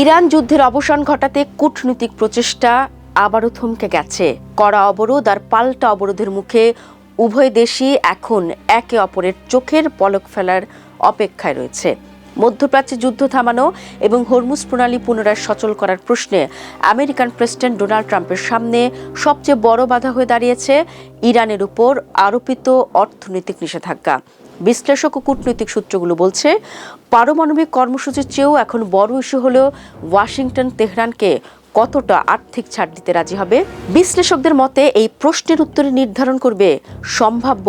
Iran যুদ্ধের অবসান ঘটাতে কূটনৈতিক প্রচেষ্টা আবারও থমকে গেছে। কড়া অবরোধ আর পাল্টা অবরোধের মুখে উভয় দেশই এখন একে অপরের চোখের পলক ফেলার অপেক্ষায় রয়েছে। মধ্যপ্রাচ্যে যুদ্ধ থামানো এবং হরমুজ প্রণালী পুনরায় সচল করার প্রশ্নে আমেরিকান প্রেসিডেন্ট ডোনাল্ড ট্রাম্পের সামনে সবচেয়ে বড় বাধা হয়ে দাঁড়িয়েছে ইরানের উপর আরোপিত অর্থনৈতিক নিষেধাজ্ঞা। বিশ্লেষক ও কূটনৈতিক সূত্রগুলো বলছে, পারমাণবিক কর্মসূচির চেয়েও এখন বড় ইস্যু হলো ওয়াশিংটন তেহরানকে কতটা আর্থিক ছাড় দিতে রাজি হবে। বিশ্লেষকদের মতে এই প্রশ্নের উত্তরে নির্ধারণ করবে সম্ভাব্য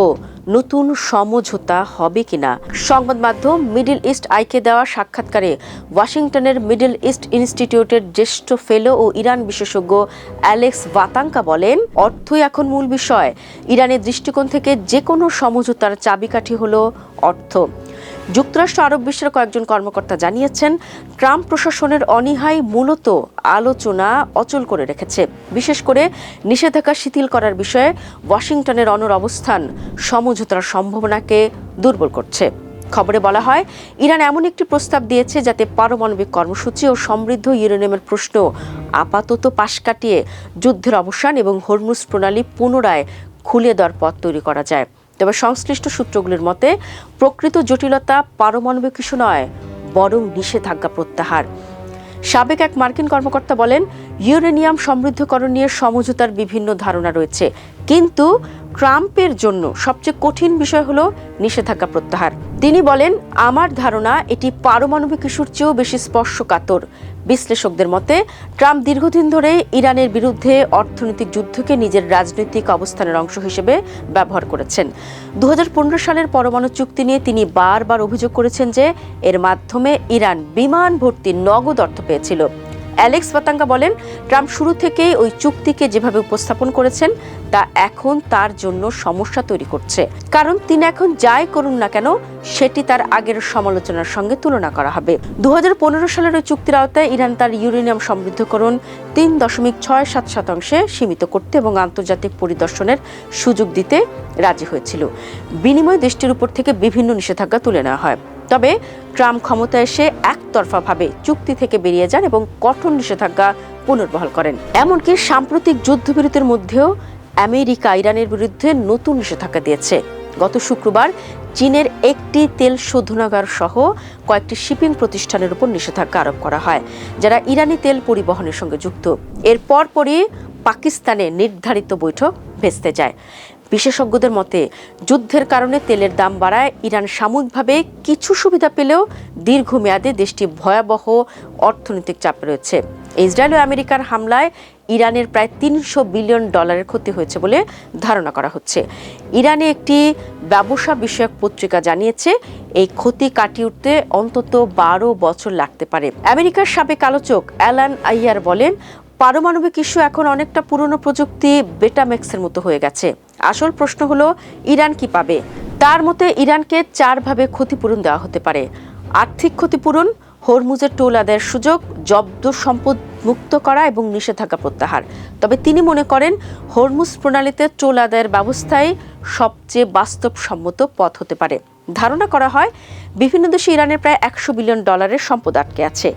নতুন সমঝোতা হবে কিনা। সংবাদ মাধ্যম মিডল ইস্ট আইকে দেওয়া সাক্ষাৎকারে ওয়াশিংটনের মিডল ইস্ট ইনস্টিটিউটের জ্যেষ্ঠ ফেলো ও ইরান বিশেষজ্ঞ অ্যালেক্স ভাতাঙ্কা বলেন, অর্থই এখন মূল বিষয়। ইরানের দৃষ্টিকোণ থেকে যে কোনো সমঝোতার চাবিকাঠি হলো অর্থ। যুক্তরাষ্ট্র আরব বিশ্বের কয়েকজন কর্মকর্তা জানিয়েছেন, ট্রাম্প প্রশাসনের অনীহাই মূলত আলোচনা অচল করে রেখেছে। বিশেষ করে নিষেধাজ্ঞা শিথিল করার বিষয়ে ওয়াশিংটনের অনড় অবস্থান সমঝোতার সম্ভাবনাকে দুর্বল করছে। খবরে বলা হয়, ইরান এমন একটি প্রস্তাব দিয়েছে যাতে পারমাণবিক কর্মসূচি ও সমৃদ্ধ ইউরেনিয়ামের প্রশ্ন আপাতত পাশ কাটিয়ে যুদ্ধের অবসান এবং হরমুজ প্রণালী পুনরায় খুলে দেওয়ার পথ তৈরি করা যায়। তবে সংশ্লিষ্ট সূত্রগুলির মতে প্রকৃত জটিলতা পারমাণবিক ইস্যু নয়, বরং নিষেধাজ্ঞা প্রত্যাহার। সাবেক এক মার্কিন কর্মকর্তা বলেন, ইউরেনিয়াম সমৃদ্ধকরণ নিয়ে সমঝোতার বিভিন্ন ধারণা রয়েছে, কিন্তু ট্রাম্পের জন্য সবচেয়ে কঠিন বিষয় হলো নিষেধাজ্ঞা প্রত্যাহার। তিনি বলেন, আমার ধারণা এটি পারমাণবিক ইস্যুর চেয়েও বেশি স্পর্শকাতর। বিশ্লেষকদের মতে ট্রাম্প দীর্ঘদিন ধরে ইরানের বিরুদ্ধে অর্থনৈতিক যুদ্ধকে নিজের রাজনৈতিক অবস্থানের অংশ হিসেবে ব্যবহার করেছেন। 2015 সালের পরমাণু চুক্তি নিয়ে তিনি বারবার অভিযোগ করেছেন যে এর মাধ্যমে ইরান বিমান ভর্তি নগদ অর্থ পেয়েছিল। অ্যালেক্স ভাতাঙ্কা বলেন, ট্রাম্প শুরু থেকেই ওই চুক্তিকে যেভাবে উপস্থাপন করেছেন তা এখন তার জন্য সমস্যা তৈরি করছে, কারণ তিনি এখন যাই করুন না কেন সেটি তার আগের সমালোচনার সঙ্গে তুলনা করা হবে। 2015 সালের ওই চুক্তির আওতায় ইরান তার ইউরেনিয়াম সমৃদ্ধকরণ 3.67% সীমিত করতে এবং আন্তর্জাতিক পরিদর্শনের সুযোগ দিতে রাজি হয়েছিল। বিনিময়ে দেশটির উপর থেকে বিভিন্ন নিষেধাজ্ঞা তুলে নেওয়া হয়। তবে ট্রাম্প ক্ষমতায় এসে একতরফাভাবে চুক্তি থেকে বেরিয়ে যান এবং কঠোর নিষেধাজ্ঞা পুনর্বহাল করেন। এমনকি সাম্প্রতিক যুদ্ধবিরতির মধ্যেও আমেরিকা ইরানের বিরুদ্ধে নতুন নিষেধাজ্ঞা দিয়েছে। গত শুক্রবার চীনের একটি তেল শোধনাগার সহ কয়েকটি শিপিং প্রতিষ্ঠানের উপর নিষেধাজ্ঞা আরোপ করা হয়, যারা ইরানি তেল পরিবহনের সঙ্গে যুক্ত। এর পরপরই পাকিস্তানে নির্ধারিত বৈঠক ভেস্তে যায়। বিশেষজ্ঞদের মতে যুদ্ধের কারণে তেলের দাম বাড়ায় ইরান সাময়িকভাবে কিছু সুবিধা পেলেও দীর্ঘমেয়াদে দেশটি ভয়াবহ অর্থনৈতিক চাপে রয়েছে। ইসরায়েল ও আমেরিকার হামলায় ইরানের প্রায় $300 বিলিয়ন ক্ষতি হয়েছে বলে ধারণা করা হচ্ছে। ইরানে একটি ব্যবসা বিষয়ক পত্রিকা জানিয়েছে, এই ক্ষতি কাটিয়ে উঠতে অন্তত 12 বছর লাগতে পারে। আমেরিকার সাবেক আলোচক অ্যালান আইয়ার বলেন, পারমাণবিক ইস্যু এখন অনেকটা পুরনো প্রযুক্তি বেটামেক্সের মতো হয়ে গেছে। আসল প্রশ্ন হলো ইরান কি পাবে। তার মতে ইরানকে 4 ভাবে ক্ষতিপূরণ দেওয়া হতে পারে: আর্থিক ক্ষতিপূরণ, হরমুজের টোল আদায়ের সুযোগ, জব্দ সম্পদ মুক্ত করা এবং নিষেধাজ্ঞা প্রত্যাহার। তবে তিনি মনে করেন হরমুজ প্রণালীতে টোল আদায়ের ব্যবস্থাই সবচেয়ে বাস্তবসম্মত পথ হতে পারে। ধারণা করা হয় বিভিন্ন দেশে ইরানের প্রায় $100 বিলিয়ন সম্পদ আটকে আছে।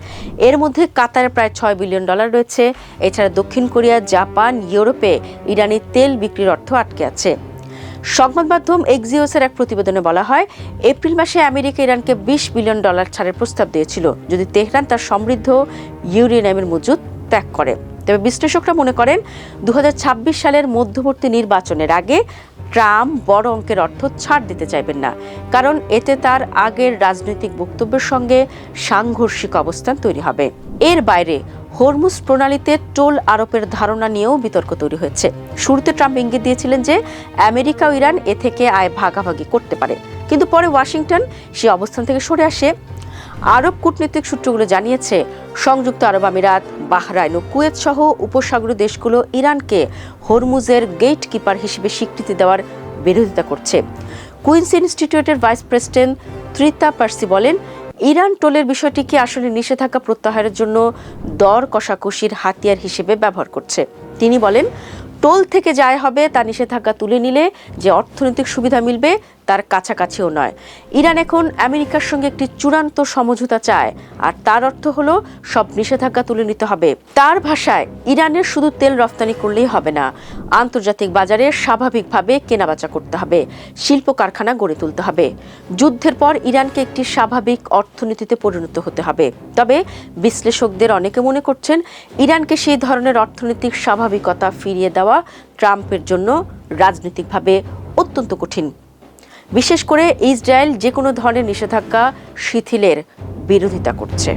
এর মধ্যে কাতারের প্রায় $6 বিলিয়ন রয়েছে। এছাড়া দক্ষিণ কোরিয়া, জাপান, ইউরোপে ইরানি তেল বিক্রির অর্থ আটকে আছে। সংবাদ মাধ্যম এক্সিওসের এক প্রতিবেদনে বলা হয়, এপ্রিল মাসে আমেরিকা ইরানকে $20 বিলিয়ন ছাড়ের প্রস্তাব দিয়েছিল যদি তেহরান তার সমৃদ্ধ ইউরেনিয়ামের মজুদ ত্যাগ করে। তবে বিশ্লেষকরা মনে করেন 2026 সালের মধ্যবর্তী নির্বাচনের আগে ট্রাম্প বড় অঙ্কের অর্থ ছাড় দিতে চাইবেন না, কারণ এতে তার আগের রাজনৈতিক বক্তব্যের সঙ্গে সাংঘর্ষিক অবস্থান তৈরি হবে। এর বাইরে হরমুজ প্রণালীতে টোল আরোপের ধারণা নিয়েও বিতর্ক তৈরি হয়েছে। শুরুতে ট্রাম্প ইঙ্গিত দিয়েছিলেন যে আমেরিকা ও ইরান এ থেকে আয় ভাগাভাগি করতে পারে, কিন্তু পরে ওয়াশিংটন সে অবস্থান থেকে সরে আসে। আরব কূটনৈতিক সূত্রগুলো জানিয়েছে, সংযুক্ত আরব আমিরাত, বাহরাইন ও কুয়েত সহ উপসাগরীয় দেশগুলো ইরানকে হরমুজের গেট কিপার হিসেবে স্বীকৃতি দেওয়ার বিরোধিতা করছে। কুইন্স ইনস্টিটিউটের ভাইস প্রেসিডেন্ট ত্রিতা পার্সি বলেন, ইরান টোলের বিষয়টিকে আসলে নিষেধাজ্ঞা প্রত্যাহারের জন্য দর কষাকষির হাতিয়ার হিসেবে ব্যবহার করছে। তিনি বলেন, টোল থেকে যা হবে তা নিষেধাজ্ঞা তুলে নিলে যে অর্থনৈতিক সুবিধা মিলবে তার কাছাকাছিও নয়। ইরান এখন আমেরিকার সঙ্গে একটি চূড়ান্ত সমঝোতা চায়, আর তার অর্থ হলো সব নিষেধাজ্ঞা তুলে নিতে হবে। তার ভাষায় ইরানের শুধু তেল রফতানি করলেই হবে না, আন্তর্জাতিক বাজারে স্বাভাবিকভাবে কেনাবেচা করতে হবে, শিল্প কারখানা গড়ে তুলতে হবে। যুদ্ধের পর ইরানকে একটি স্বাভাবিক অর্থনীতিতে পরিণত হতে হবে। তবে বিশ্লেষকদের অনেকে মনে করছেন, ইরানকে সেই ধরনের অর্থনৈতিক স্বাভাবিকতা ফিরিয়ে দেওয়া ট্রাম্পের জন্য রাজনৈতিকভাবে অত্যন্ত কঠিন। বিশেষ করে ইসরায়েল যে কোনো ধরনের নিষেধাজ্ঞা শিথিলের বিরোধিতা করছে।